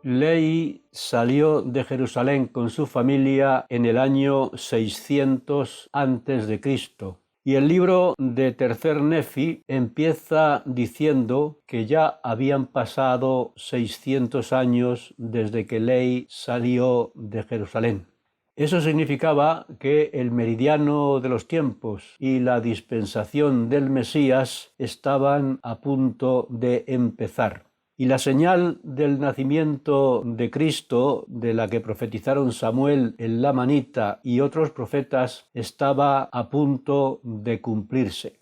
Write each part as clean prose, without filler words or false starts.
Lehi salió de Jerusalén con su familia en el año 600 a.C. Y el libro de Tercer Nefi empieza diciendo que ya habían pasado 600 años desde que Lehi salió de Jerusalén. Eso significaba que el meridiano de los tiempos y la dispensación del Mesías estaban a punto de empezar. Y la señal del nacimiento de Cristo, de la que profetizaron Samuel el Lamanita y otros profetas, estaba a punto de cumplirse.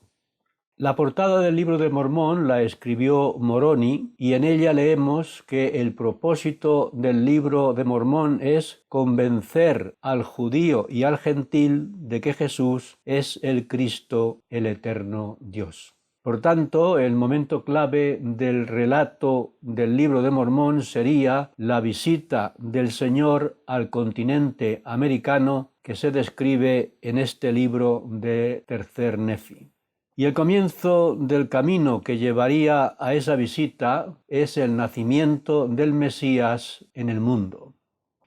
La portada del libro de Mormón la escribió Moroni y en ella leemos que el propósito del libro de Mormón es convencer al judío y al gentil de que Jesús es el Cristo, el eterno Dios. Por tanto, el momento clave del relato del libro de Mormón sería la visita del Señor al continente americano que se describe en este libro de Tercer Nefi. Y el comienzo del camino que llevaría a esa visita es el nacimiento del Mesías en el mundo.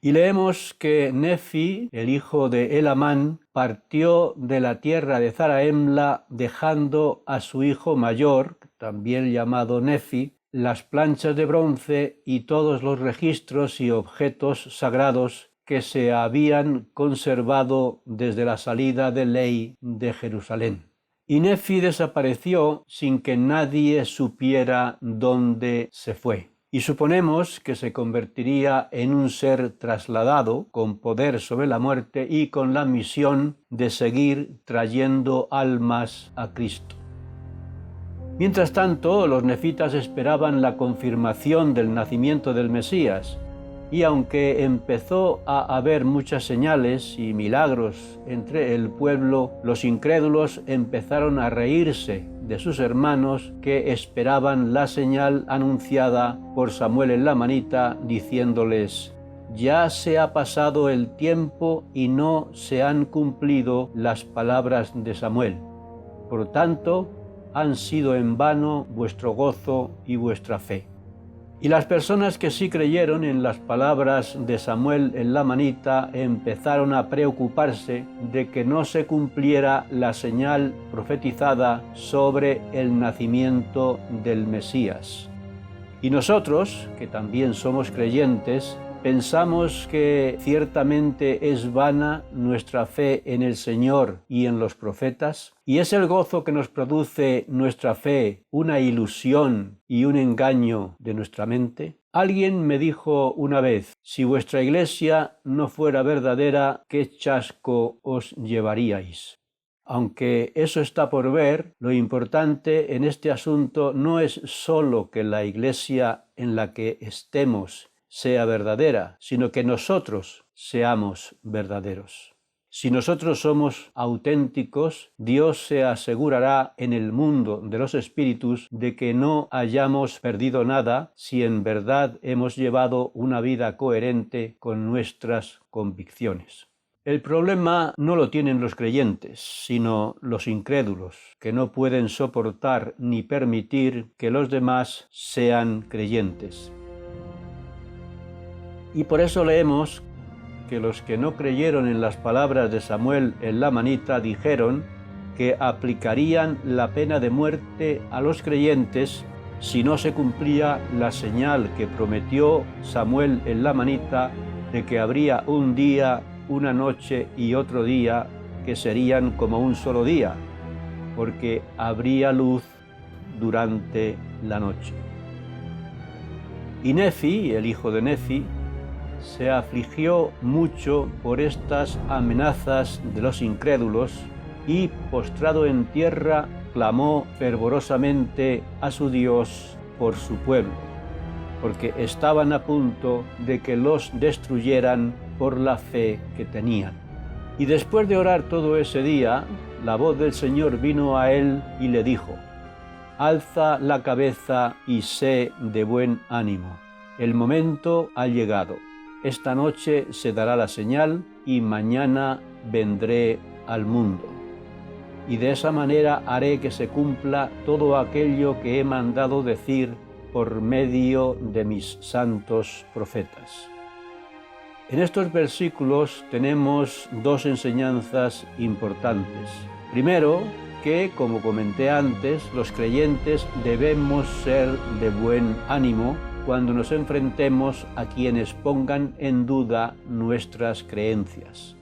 Y leemos que Nefi, el hijo de Elamán, partió de la tierra de Zaraemla dejando a su hijo mayor, también llamado Nefi, las planchas de bronce y todos los registros y objetos sagrados que se habían conservado desde la salida de Lehi de Jerusalén. Y Nefi desapareció sin que nadie supiera dónde se fue. Y suponemos que se convertiría en un ser trasladado con poder sobre la muerte y con la misión de seguir trayendo almas a Cristo. Mientras tanto, los nefitas esperaban la confirmación del nacimiento del Mesías, y aunque empezó a haber muchas señales y milagros entre el pueblo, los incrédulos empezaron a reírse de sus hermanos que esperaban la señal anunciada por Samuel el Lamanita, diciéndoles: «Ya se ha pasado el tiempo y no se han cumplido las palabras de Samuel. Por tanto, han sido en vano vuestro gozo y vuestra fe». Y las personas que sí creyeron en las palabras de Samuel el Lamanita empezaron a preocuparse de que no se cumpliera la señal profetizada sobre el nacimiento del Mesías. Y nosotros, que también somos creyentes, pensamos que ciertamente es vana nuestra fe en el Señor y en los profetas, y es el gozo que nos produce nuestra fe una ilusión y un engaño de nuestra mente. Alguien me dijo una vez: si vuestra iglesia no fuera verdadera, ¿qué chasco os llevaríais? Aunque eso está por ver, lo importante en este asunto no es solo que la iglesia en la que estemos sea verdadera, sino que nosotros seamos verdaderos. Si nosotros somos auténticos, Dios se asegurará en el mundo de los espíritus de que no hayamos perdido nada si en verdad hemos llevado una vida coherente con nuestras convicciones. El problema no lo tienen los creyentes, sino los incrédulos, que no pueden soportar ni permitir que los demás sean creyentes. Y por eso leemos que los que no creyeron en las palabras de Samuel el Lamanita dijeron que aplicarían la pena de muerte a los creyentes si no se cumplía la señal que prometió Samuel el Lamanita de que habría un día, una noche y otro día que serían como un solo día, porque habría luz durante la noche. Y Nefi, el hijo de Nefi, se afligió mucho por estas amenazas de los incrédulos y, postrado en tierra, clamó fervorosamente a su Dios por su pueblo, porque estaban a punto de que los destruyeran por la fe que tenían. Y después de orar todo ese día, la voz del Señor vino a él y le dijo: «Alza la cabeza y sé de buen ánimo. El momento ha llegado. Esta noche se dará la señal y mañana vendré al mundo. Y de esa manera haré que se cumpla todo aquello que he mandado decir por medio de mis santos profetas. En estos versículos tenemos dos enseñanzas importantes. Primero, que, como comenté antes, los creyentes debemos ser de buen ánimo cuando nos enfrentemos a quienes pongan en duda nuestras creencias.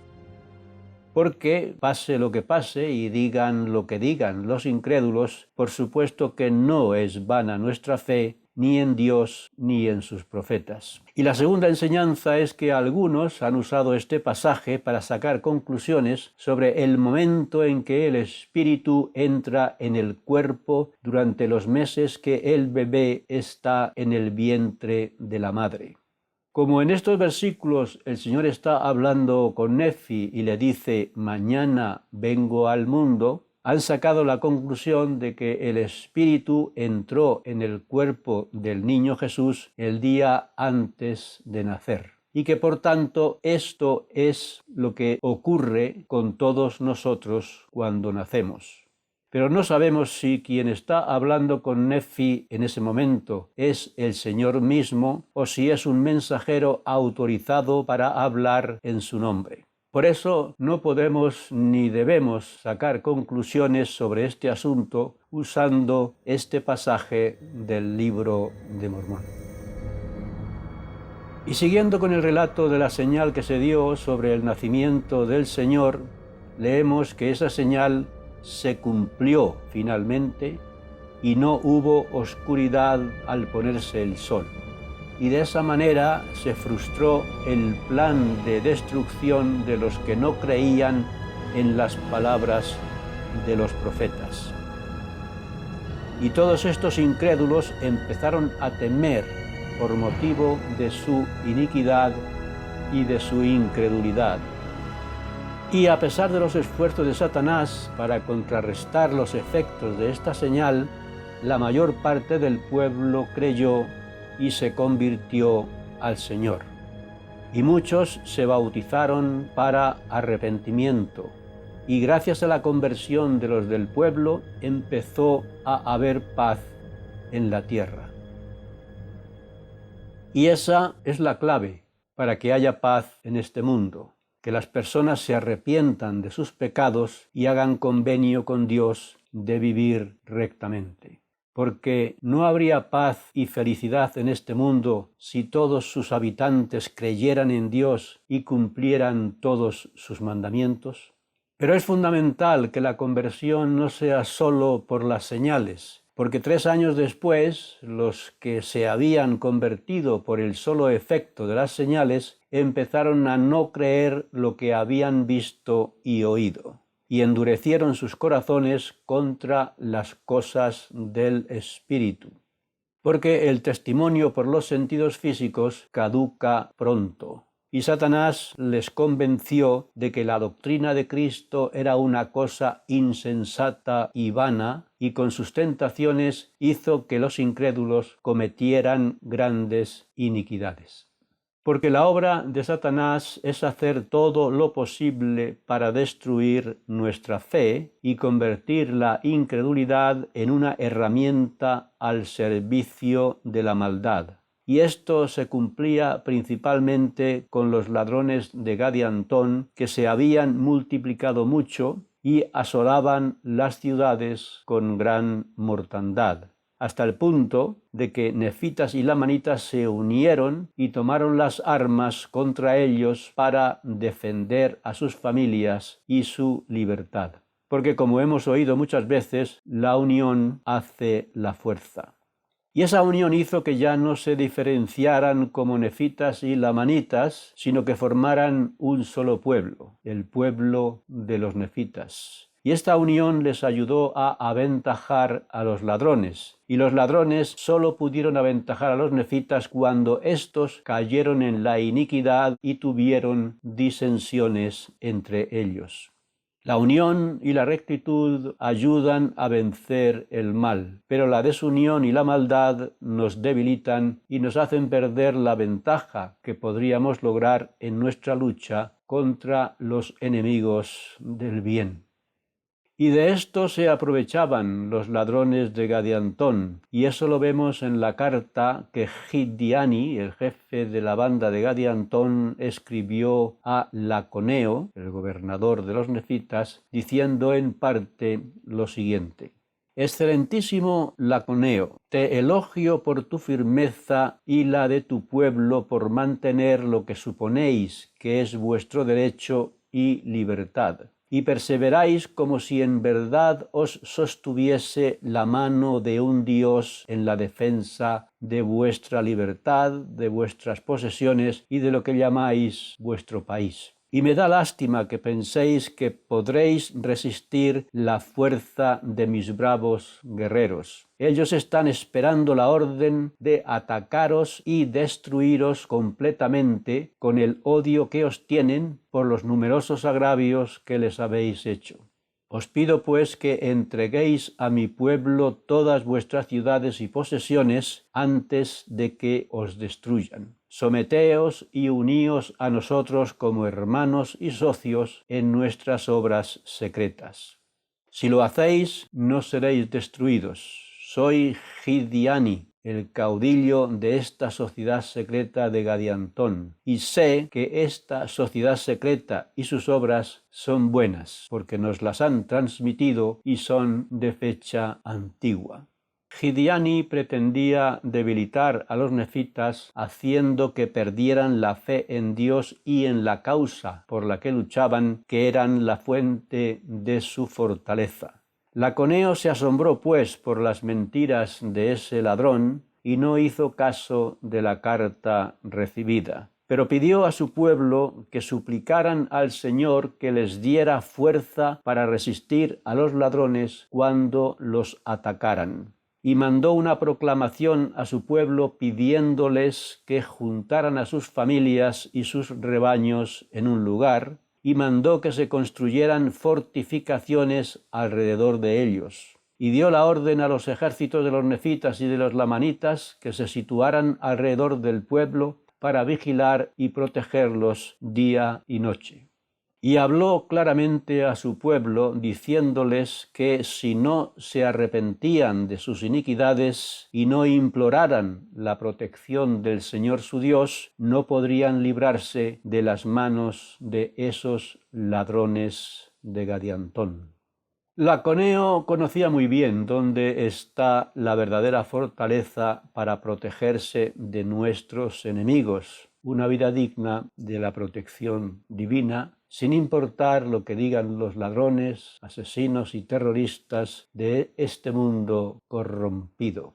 Porque pase lo que pase y digan lo que digan los incrédulos, por supuesto que no es vana nuestra fe, ni en Dios ni en sus profetas. Y la segunda enseñanza es que algunos han usado este pasaje para sacar conclusiones sobre el momento en que el espíritu entra en el cuerpo durante los meses que el bebé está en el vientre de la madre. Como en estos versículos el Señor está hablando con Nefi y le dice, mañana vengo al mundo, han sacado la conclusión de que el espíritu entró en el cuerpo del niño Jesús el día antes de nacer y que por tanto esto es lo que ocurre con todos nosotros cuando nacemos. Pero no sabemos si quien está hablando con Nefi en ese momento es el Señor mismo o si es un mensajero autorizado para hablar en su nombre. Por eso no podemos ni debemos sacar conclusiones sobre este asunto usando este pasaje del Libro de Mormón. Y siguiendo con el relato de la señal que se dio sobre el nacimiento del Señor, leemos que esa señal se cumplió finalmente y no hubo oscuridad al ponerse el sol. Y de esa manera se frustró el plan de destrucción de los que no creían en las palabras de los profetas. Y todos estos incrédulos empezaron a temer por motivo de su iniquidad y de su incredulidad. Y a pesar de los esfuerzos de Satanás para contrarrestar los efectos de esta señal, la mayor parte del pueblo creyó y se convirtió al Señor. Y muchos se bautizaron para arrepentimiento. Y gracias a la conversión de los del pueblo empezó a haber paz en la tierra. Y esa es la clave para que haya paz en este mundo, que las personas se arrepientan de sus pecados y hagan convenio con Dios de vivir rectamente. Porque no habría paz y felicidad en este mundo si todos sus habitantes creyeran en Dios y cumplieran todos sus mandamientos. Pero es fundamental que la conversión no sea solo por las señales, porque 3 años después, los que se habían convertido por el solo efecto de las señales empezaron a no creer lo que habían visto y oído, y endurecieron sus corazones contra las cosas del Espíritu. Porque el testimonio por los sentidos físicos caduca pronto. Y Satanás les convenció de que la doctrina de Cristo era una cosa insensata y vana, y con sus tentaciones hizo que los incrédulos cometieran grandes iniquidades. Porque la obra de Satanás es hacer todo lo posible para destruir nuestra fe y convertir la incredulidad en una herramienta al servicio de la maldad. Y esto se cumplía principalmente con los ladrones de Gad y Antón, que se habían multiplicado mucho y asolaban las ciudades con gran mortandad, hasta el punto de que nefitas y lamanitas se unieron y tomaron las armas contra ellos para defender a sus familias y su libertad. Porque, como hemos oído muchas veces, la unión hace la fuerza. Y esa unión hizo que ya no se diferenciaran como nefitas y lamanitas, sino que formaran un solo pueblo, el pueblo de los nefitas. Y esta unión les ayudó a aventajar a los ladrones. Y los ladrones solo pudieron aventajar a los nefitas cuando éstos cayeron en la iniquidad y tuvieron disensiones entre ellos. La unión y la rectitud ayudan a vencer el mal, pero la desunión y la maldad nos debilitan y nos hacen perder la ventaja que podríamos lograr en nuestra lucha contra los enemigos del bien. Y de esto se aprovechaban los ladrones de Gadiantón, y eso lo vemos en la carta que Gidiani, el jefe de la banda de Gadiantón, escribió a Laconeo, el gobernador de los nefitas, diciendo en parte lo siguiente: Excelentísimo Laconeo, te elogio por tu firmeza y la de tu pueblo por mantener lo que suponéis que es vuestro derecho y libertad, y perseveráis como si en verdad os sostuviese la mano de un Dios en la defensa de vuestra libertad, de vuestras posesiones y de lo que llamáis vuestro país. Y me da lástima que penséis que podréis resistir la fuerza de mis bravos guerreros. Ellos están esperando la orden de atacaros y destruiros completamente con el odio que os tienen por los numerosos agravios que les habéis hecho. Os pido pues que entreguéis a mi pueblo todas vuestras ciudades y posesiones antes de que os destruyan. Someteos y uníos a nosotros como hermanos y socios en nuestras obras secretas. Si lo hacéis, no seréis destruidos. Soy Gidiani, el caudillo de esta sociedad secreta de Gadiantón, y sé que esta sociedad secreta y sus obras son buenas, porque nos las han transmitido y son de fecha antigua. Gidiani pretendía debilitar a los nefitas haciendo que perdieran la fe en Dios y en la causa por la que luchaban, que eran la fuente de su fortaleza. Laconeo se asombró, pues, por las mentiras de ese ladrón y no hizo caso de la carta recibida, pero pidió a su pueblo que suplicaran al Señor que les diera fuerza para resistir a los ladrones cuando los atacaran. Y mandó una proclamación a su pueblo pidiéndoles que juntaran a sus familias y sus rebaños en un lugar, y mandó que se construyeran fortificaciones alrededor de ellos. Y dio la orden a los ejércitos de los nefitas y de los lamanitas que se situaran alrededor del pueblo para vigilar y protegerlos día y noche. Y habló claramente a su pueblo, diciéndoles que si no se arrepentían de sus iniquidades y no imploraran la protección del Señor su Dios, no podrían librarse de las manos de esos ladrones de Gadiantón. Laconeo conocía muy bien dónde está la verdadera fortaleza para protegerse de nuestros enemigos, una vida digna de la protección divina, sin importar lo que digan los ladrones, asesinos y terroristas de este mundo corrompido.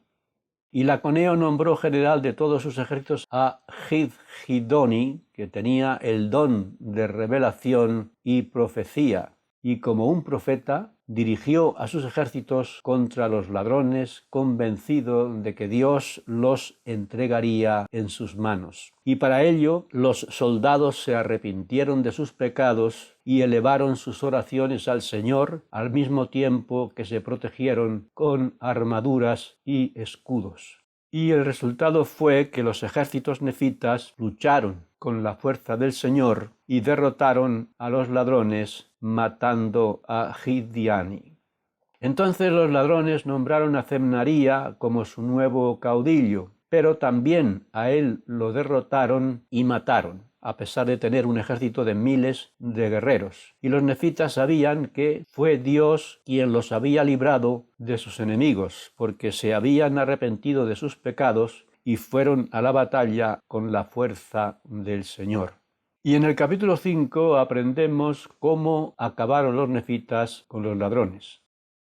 Y Laconeo nombró general de todos sus ejércitos a Gidgidoni, que tenía el don de revelación y profecía, y como un profeta dirigió a sus ejércitos contra los ladrones, convencido de que Dios los entregaría en sus manos. Y para ello los soldados se arrepintieron de sus pecados y elevaron sus oraciones al Señor, al mismo tiempo que se protegieron con armaduras y escudos. Y el resultado fue que los ejércitos nefitas lucharon con la fuerza del Señor y derrotaron a los ladrones, matando a Gidiani. Entonces los ladrones nombraron a Zemnaría como su nuevo caudillo, pero también a él lo derrotaron y mataron, a pesar de tener un ejército de miles de guerreros. Y los nefitas sabían que fue Dios quien los había librado de sus enemigos, porque se habían arrepentido de sus pecados y fueron a la batalla con la fuerza del Señor. Y en el capítulo 5 aprendemos cómo acabaron los nefitas con los ladrones.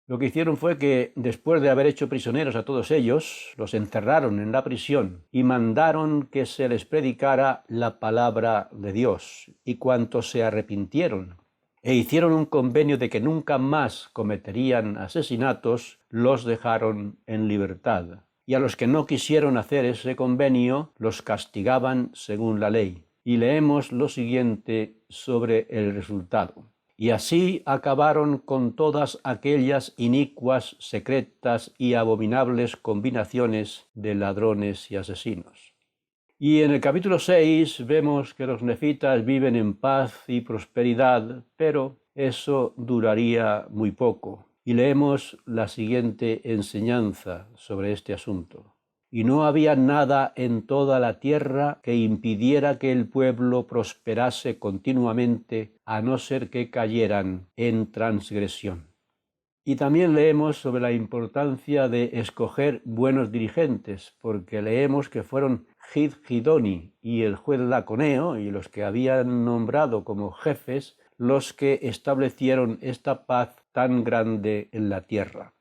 Lo que hicieron fue que, después de haber hecho prisioneros a todos ellos, los encerraron en la prisión y mandaron que se les predicara la palabra de Dios. Y cuantos se arrepintieron e hicieron un convenio de que nunca más cometerían asesinatos, los dejaron en libertad. Y a los que no quisieron hacer ese convenio, los castigaban según la ley. Y leemos lo siguiente sobre el resultado. Y así acabaron con todas aquellas inicuas, secretas y abominables combinaciones de ladrones y asesinos. Y en el capítulo 6 vemos que los nefitas viven en paz y prosperidad, pero eso duraría muy poco. Y leemos la siguiente enseñanza sobre este asunto. Y no había nada en toda la tierra que impidiera que el pueblo prosperase continuamente, a no ser que cayeran en transgresión. Y también leemos sobre la importancia de escoger buenos dirigentes, porque leemos que fueron Gidgidoni y el juez Laconeo, y los que habían nombrado como jefes, los que establecieron esta paz tan grande en la tierra.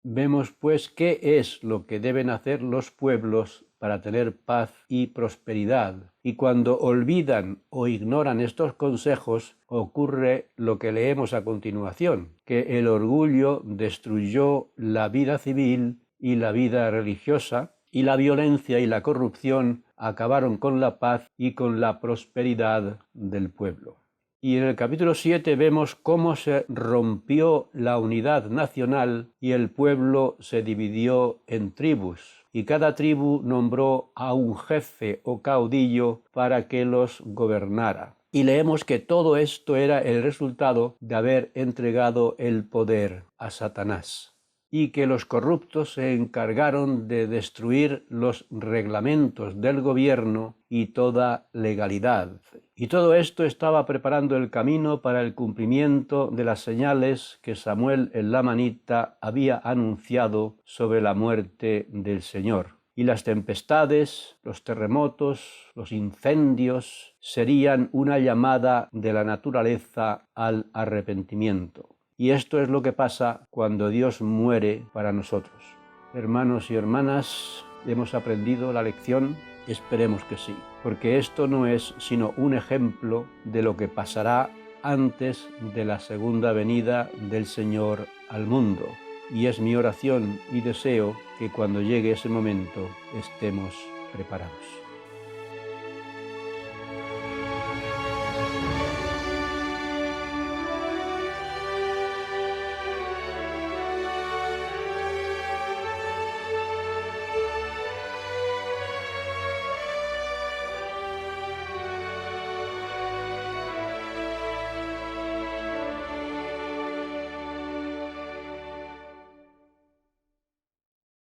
Vemos pues qué es lo que deben hacer los pueblos para tener paz y prosperidad. Y cuando olvidan o ignoran estos consejos, ocurre lo que leemos a continuación, que el orgullo destruyó la vida civil y la vida religiosa, y la violencia y la corrupción acabaron con la paz y con la prosperidad del pueblo. Y en el capítulo 7 vemos cómo se rompió la unidad nacional y el pueblo se dividió en tribus. Y cada tribu nombró a un jefe o caudillo para que los gobernara. Y leemos que todo esto era el resultado de haber entregado el poder a Satanás, y que los corruptos se encargaron de destruir los reglamentos del gobierno y toda legalidad. Y todo esto estaba preparando el camino para el cumplimiento de las señales que Samuel el lamanita había anunciado sobre la muerte del Señor. Y las tempestades, los terremotos, los incendios serían una llamada de la naturaleza al arrepentimiento. Y esto es lo que pasa cuando Dios muere para nosotros. Hermanos y hermanas, ¿hemos aprendido la lección? Esperemos que sí, porque esto no es sino un ejemplo de lo que pasará antes de la segunda venida del Señor al mundo. Y es mi oración y deseo que cuando llegue ese momento estemos preparados.